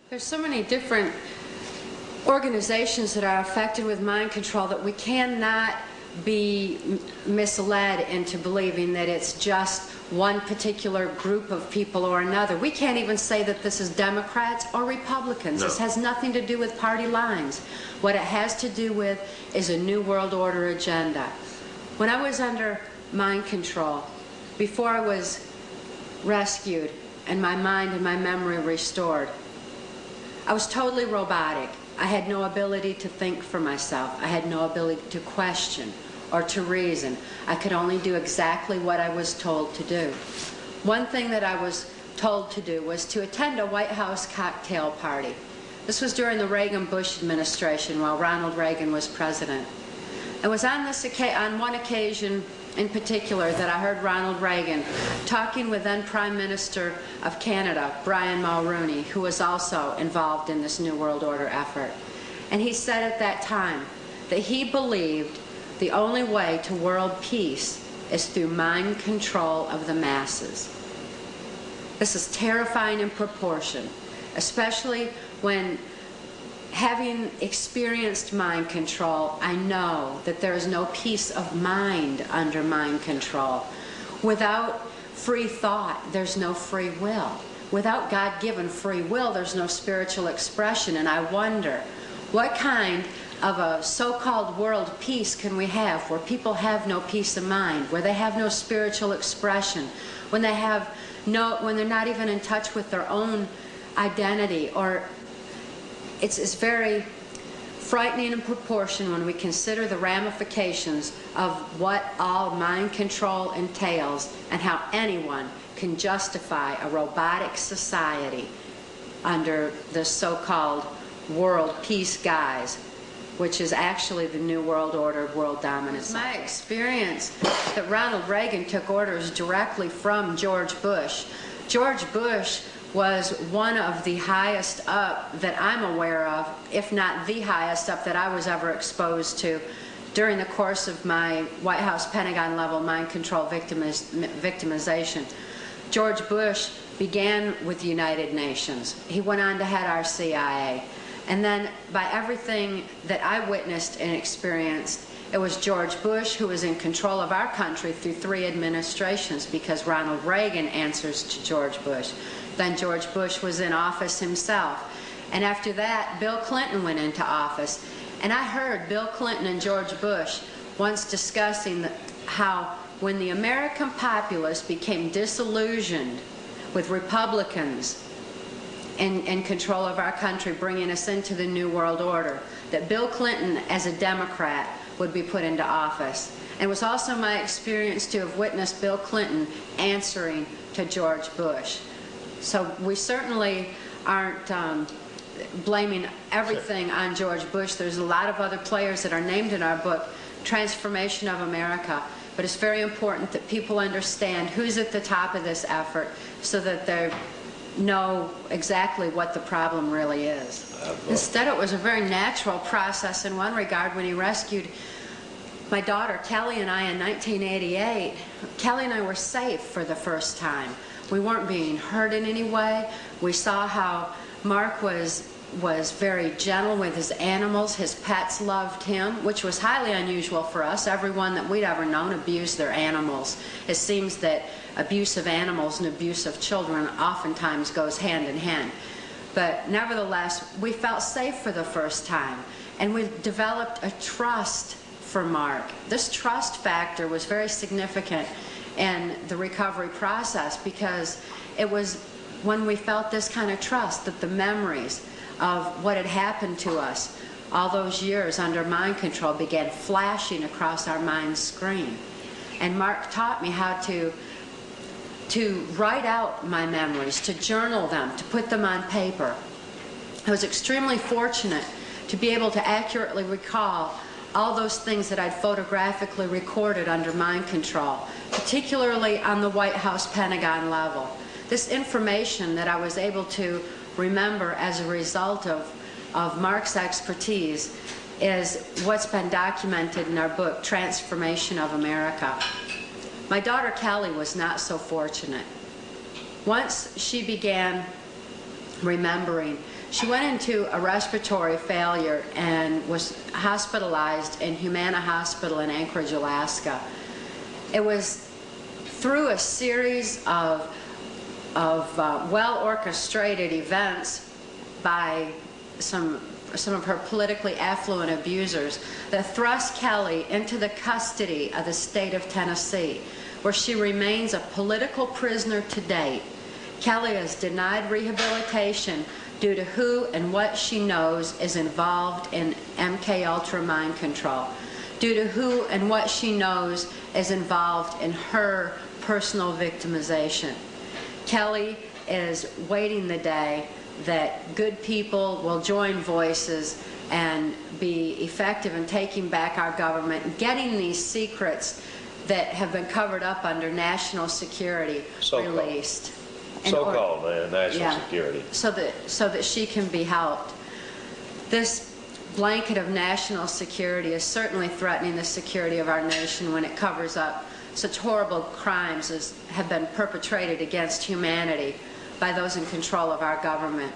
There's so many different organizations that are affected with mind control that we cannot be misled into believing that it's just one particular group of people or another. We can't even say that this is Democrats or Republicans. No. This has nothing to do with party lines. What it has to do with is a New World Order agenda. When I was under mind control, before I was rescued and my mind and my memory restored, I was totally robotic. I had no ability to think for myself. I had no ability to question or to reason. I could only do exactly what I was told to do. One thing that I was told to do was to attend a White House cocktail party. This was during the Reagan-Bush administration while Ronald Reagan was president. It was on one occasion in particular that I heard Ronald Reagan talking with then Prime Minister of Canada, Brian Mulroney, who was also involved in this New World Order effort. And he said at that time that he believed the only way to world peace is through mind control of the masses. This is terrifying in proportion, especially when, having experienced mind control, I know that there is no peace of mind under mind control. Without free thought, there's no free will. Without God-given free will, there's no spiritual expression. And I wonder, what kind of a so-called world peace can we have where people have no peace of mind, where they have no spiritual expression, when they're not even in touch with their own identity? Or it's very frightening in proportion when we consider the ramifications of what all mind control entails and how anyone can justify a robotic society under the so-called world peace guise, which is actually the New World Order, world dominance. It's my experience that Ronald Reagan took orders directly from George Bush. George Bush was one of the highest up that I'm aware of, if not the highest up that I was ever exposed to during the course of my White House Pentagon level mind control victimization. George Bush began with the United Nations. He went on to head our CIA. And then by everything that I witnessed and experienced, it was George Bush who was in control of our country through 3 administrations, because Ronald Reagan answers to George Bush. Then George Bush was in office himself. And after that, Bill Clinton went into office. And I heard Bill Clinton and George Bush once discussing how when the American populace became disillusioned with Republicans in control of our country, bringing us into the New World Order, that Bill Clinton, as a Democrat, would be put into office. And it was also my experience to have witnessed Bill Clinton answering to George Bush. So we certainly aren't blaming everything on George Bush. There's a lot of other players that are named in our book, Transformation of America. But it's very important that people understand who's at the top of this effort so that they know exactly what the problem really is. Instead, it was a very natural process in one regard when he rescued my daughter Kelly and I in 1988. Kelly and I were safe for the first time. We weren't being hurt in any way. We saw how Mark was very gentle with his animals. His pets loved him, which was highly unusual for us. Everyone that we'd ever known abused their animals. It seems that abuse of animals and abuse of children oftentimes goes hand in hand. But nevertheless, we felt safe for the first time, and we developed a trust for Mark. This trust factor was very significant in the recovery process, because it was when we felt this kind of trust that the memories of what had happened to us all those years under mind control began flashing across our mind screen. And Mark taught me how to write out my memories, to journal them, to put them on paper. I was extremely fortunate to be able to accurately recall all those things that I'd photographically recorded under mind control, particularly on the White House Pentagon level. This information that I was able to remember as a result of Mark's expertise is what's been documented in our book, Transformation of America. My daughter Kelly was not so fortunate. Once she began remembering She went into a respiratory failure and was hospitalized in Humana Hospital in Anchorage, Alaska. It was through a series of well-orchestrated events by some of her politically affluent abusers that thrust Kelly into the custody of the state of Tennessee, where she remains a political prisoner to date. Kelly is denied rehabilitation due to who and what she knows is involved in MK Ultra mind control, due to who and what she knows is involved in her personal victimization. Kelly is waiting the day that good people will join voices and be effective in taking back our government and getting these secrets that have been covered up under national security released. So-called national security. So that she can be helped. This blanket of national security is certainly threatening the security of our nation when it covers up such horrible crimes as have been perpetrated against humanity by those in control of our government.